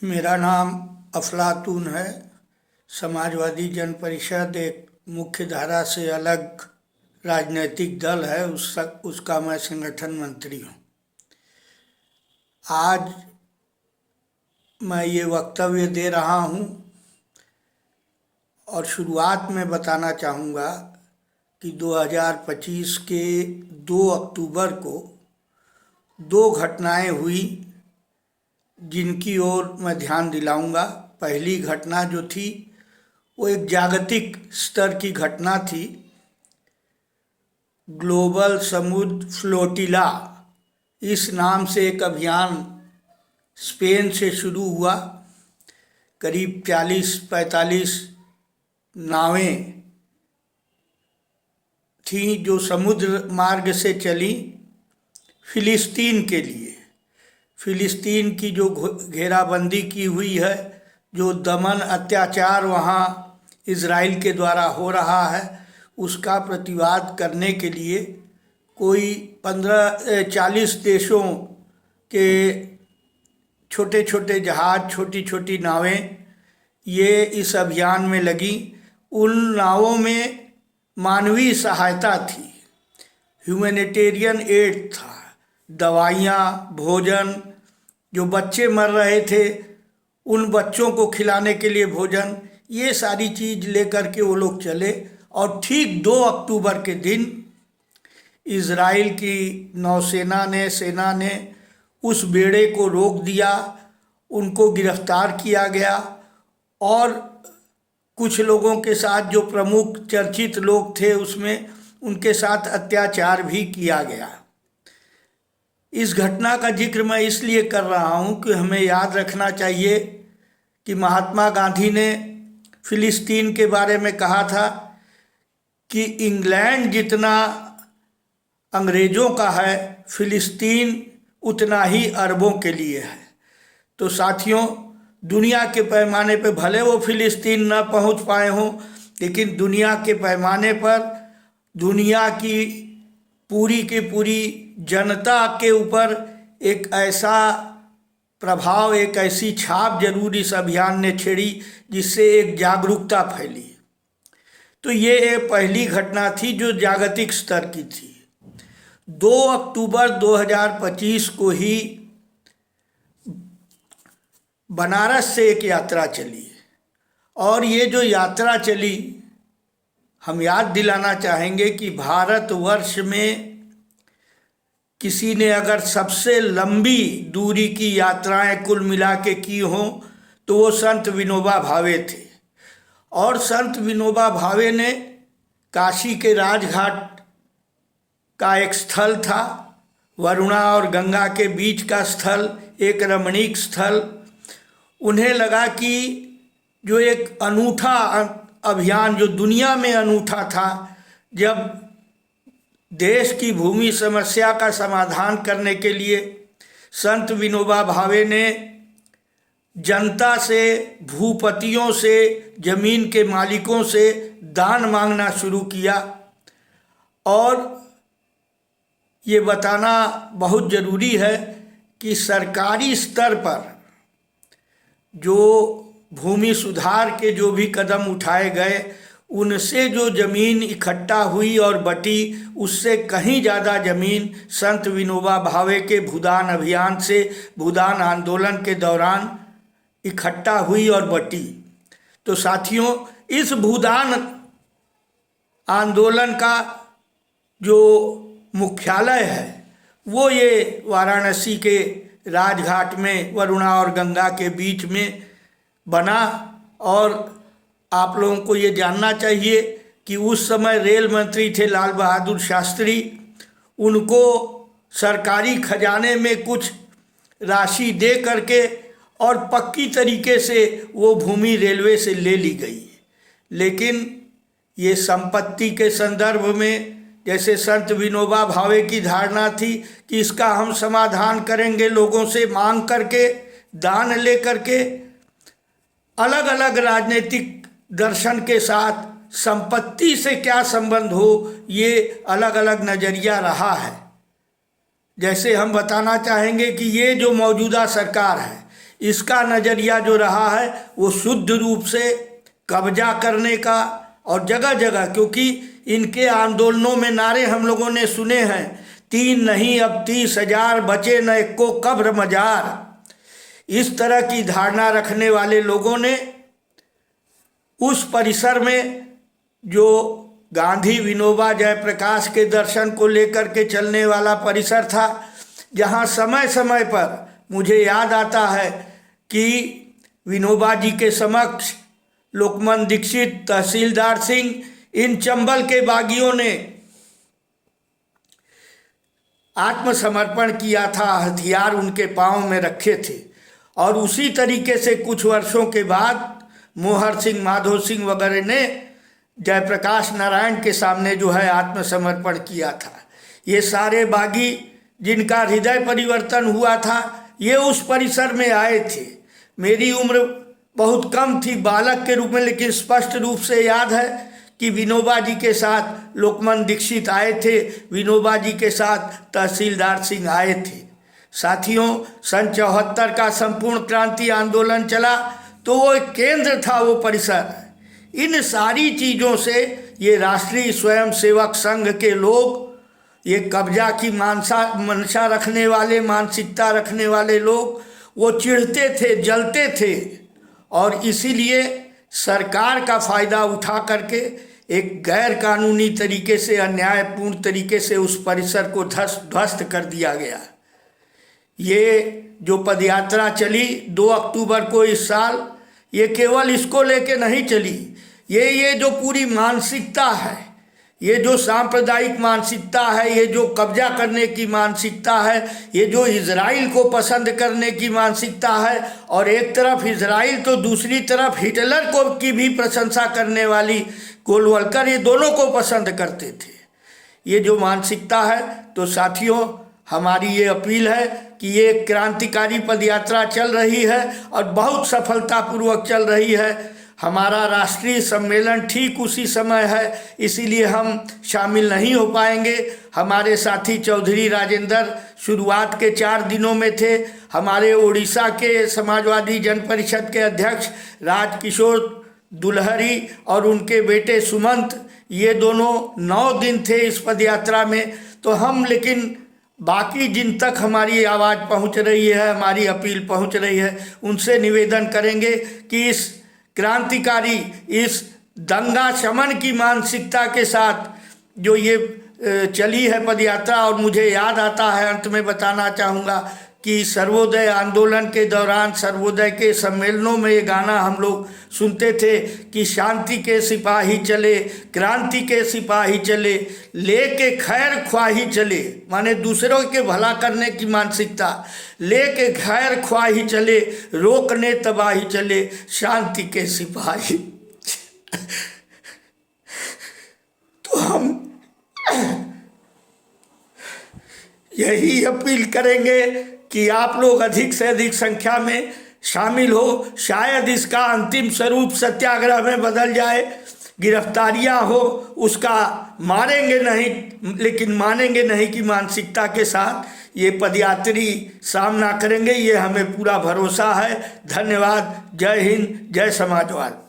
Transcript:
मेरा नाम अफलातून है। समाजवादी जन परिषद एक मुख्य धारा से अलग राजनीतिक दल है, उसका मैं संगठन मंत्री हूँ। आज मैं ये वक्तव्य दे रहा हूँ और शुरुआत में बताना चाहूँगा कि 2025 के 2 अक्टूबर को 2 घटनाएं हुई जिनकी ओर मैं ध्यान दिलाऊंगा। पहली घटना जो थी वो एक जागतिक स्तर की घटना थी। ग्लोबल समुद्र फ्लोटिला इस नाम से एक अभियान स्पेन से शुरू हुआ। करीब 40-45 नावें थीं जो समुद्र मार्ग से चली फिलिस्तीन के लिए। फिलिस्तीन की जो घेराबंदी की हुई है, जो दमन अत्याचार वहाँ इज़राइल के द्वारा हो रहा है, उसका प्रतिवाद करने के लिए कोई 40 देशों के छोटे छोटे जहाज, छोटी छोटी नावें ये इस अभियान में लगी। उन नावों में मानवीय सहायता थी, ह्यूमैनिटेरियन एड था, दवाइयाँ, भोजन, जो बच्चे मर रहे थे उन बच्चों को खिलाने के लिए भोजन, ये सारी चीज़ लेकर के वो लोग चले। और ठीक 2 अक्टूबर के दिन इज़राइल की सेना ने उस बेड़े को रोक दिया, उनको गिरफ्तार किया गया और कुछ लोगों के साथ, जो प्रमुख चर्चित लोग थे उसमें, उनके साथ अत्याचार भी किया गया। इस घटना का जिक्र मैं इसलिए कर रहा हूँ कि हमें याद रखना चाहिए कि महात्मा गांधी ने फिलिस्तीन के बारे में कहा था कि इंग्लैंड जितना अंग्रेज़ों का है, फिलिस्तीन उतना ही अरबों के लिए है। तो साथियों, दुनिया के पैमाने पर भले वो फिलिस्तीन न पहुँच पाए हों, लेकिन दुनिया के पैमाने पर दुनिया की पूरी जनता के ऊपर एक ऐसा प्रभाव, एक ऐसी छाप जरूर इस अभियान ने छेड़ी जिससे एक जागरूकता फैली। तो ये एक पहली घटना थी जो जागतिक स्तर की थी। 2 अक्टूबर 2025 को ही बनारस से एक यात्रा चली और ये जो यात्रा चली, हम याद दिलाना चाहेंगे कि भारतवर्ष में किसी ने अगर सबसे लंबी दूरी की यात्राएं कुल मिला के की हों तो वो संत विनोबा भावे थे। और संत विनोबा भावे ने काशी के राजघाट का एक स्थल था, वरुणा और गंगा के बीच का स्थल, एक रमणीक स्थल। उन्हें लगा कि जो एक अनूठा अभियान, जो दुनिया में अनूठा था, जब देश की भूमि समस्या का समाधान करने के लिए संत विनोबा भावे ने जनता से, भूपतियों से, जमीन के मालिकों से दान मांगना शुरू किया। और ये बताना बहुत ज़रूरी है कि सरकारी स्तर पर जो भूमि सुधार के जो भी कदम उठाए गए, उनसे जो ज़मीन इकट्ठा हुई और बटी, उससे कहीं ज़्यादा ज़मीन संत विनोबा भावे के भूदान अभियान से, भूदान आंदोलन के दौरान इकट्ठा हुई और बटी। तो साथियों, इस भूदान आंदोलन का जो मुख्यालय है वो ये वाराणसी के राजघाट में, वरुणा और गंगा के बीच में बना। और आप लोगों को ये जानना चाहिए कि उस समय रेल मंत्री थे लाल बहादुर शास्त्री। उनको सरकारी खजाने में कुछ राशि दे करके और पक्की तरीके से वो भूमि रेलवे से ले ली गई। लेकिन ये संपत्ति के संदर्भ में, जैसे संत विनोबा भावे की धारणा थी कि इसका हम समाधान करेंगे लोगों से मांग करके, दान ले करके, अलग अलग राजनीतिक दर्शन के साथ संपत्ति से क्या संबंध हो, ये अलग अलग नज़रिया रहा है। जैसे हम बताना चाहेंगे कि ये जो मौजूदा सरकार है, इसका नज़रिया जो रहा है वो शुद्ध रूप से कब्जा करने का, और जगह जगह, क्योंकि इनके आंदोलनों में नारे हम लोगों ने सुने हैं, 3 नहीं अब 30,000, बचे न एक को कब्र मजार। इस तरह की धारणा रखने वाले लोगों ने उस परिसर में जो गांधी विनोबा जयप्रकाश के दर्शन को लेकर के चलने वाला परिसर था, जहां समय समय पर मुझे याद आता है कि विनोबा जी के समक्ष लोकमान दीक्षित, तहसीलदार सिंह, इन चंबल के बागियों ने आत्मसमर्पण किया था, हथियार उनके पांव में रखे थे। और उसी तरीके से कुछ वर्षों के बाद मोहर सिंह, माधो सिंह वगैरह ने जयप्रकाश नारायण के सामने जो है आत्मसमर्पण किया था। ये सारे बागी जिनका हृदय परिवर्तन हुआ था, ये उस परिसर में आए थे। मेरी उम्र बहुत कम थी बालक के रूप में, लेकिन स्पष्ट रूप से याद है कि विनोबा जी के साथ लोकमान दीक्षित आए थे, विनोबा जी के साथ तहसीलदार सिंह आए थे। साथियों, सन 74 का संपूर्ण क्रांति आंदोलन चला, तो वो एक केंद्र था वो परिसर। इन सारी चीज़ों से ये राष्ट्रीय स्वयंसेवक संघ के लोग, ये कब्जा की मंशा रखने वाले, मानसिकता रखने वाले लोग, वो चिढ़ते थे, जलते थे, और इसीलिए सरकार का फ़ायदा उठा करके एक गैर कानूनी तरीके से, अन्यायपूर्ण तरीके से उस परिसर को ध्वस्त कर दिया गया। ये जो पदयात्रा चली 2 अक्टूबर को इस साल, ये केवल इसको लेके नहीं चली, ये जो पूरी मानसिकता है, ये जो सांप्रदायिक मानसिकता है, ये जो कब्जा करने की मानसिकता है, ये जो इजराइल को पसंद करने की मानसिकता है, और एक तरफ इजराइल तो दूसरी तरफ हिटलर को की भी प्रशंसा करने वाली गोलवलकर, ये दोनों को पसंद करते थे। ये जो मानसिकता है, तो साथियों, हमारी ये अपील है कि ये क्रांतिकारी पदयात्रा चल रही है और बहुत सफलतापूर्वक चल रही है। हमारा राष्ट्रीय सम्मेलन ठीक उसी समय है, इसीलिए हम शामिल नहीं हो पाएंगे। हमारे साथी चौधरी राजेंद्र शुरुआत के 4 दिनों में थे। हमारे उड़ीसा के समाजवादी जन परिषद के अध्यक्ष राजकिशोर दुलहरी और उनके बेटे सुमंत, ये दोनों 9 दिन थे इस पदयात्रा में। तो हम, लेकिन बाकी जिन तक हमारी आवाज़ पहुंच रही है, हमारी अपील पहुंच रही है, उनसे निवेदन करेंगे कि इस क्रांतिकारी, इस दंगा शमन की मानसिकता के साथ जो ये चली है पदयात्रा, और मुझे याद आता है, अंत में बताना चाहूँगा कि सर्वोदय आंदोलन के दौरान, सर्वोदय के सम्मेलनों में ये गाना हम लोग सुनते थे कि शांति के सिपाही चले, क्रांति के सिपाही चले, लेके खैर ख्वाही चले, माने दूसरों के भला करने की मानसिकता, लेके खैर ख्वाही चले, रोकने तबाही चले, शांति के सिपाही। तो हम यही अपील करेंगे कि आप लोग अधिक से अधिक संख्या में शामिल हो। शायद इसका अंतिम स्वरूप सत्याग्रह में बदल जाए, गिरफ्तारियां हो, उसका मारेंगे नहीं, लेकिन मानेंगे नहीं कि मानसिकता के साथ ये पदयात्री सामना करेंगे, ये हमें पूरा भरोसा है। धन्यवाद। जय हिंद, जय समाजवाद।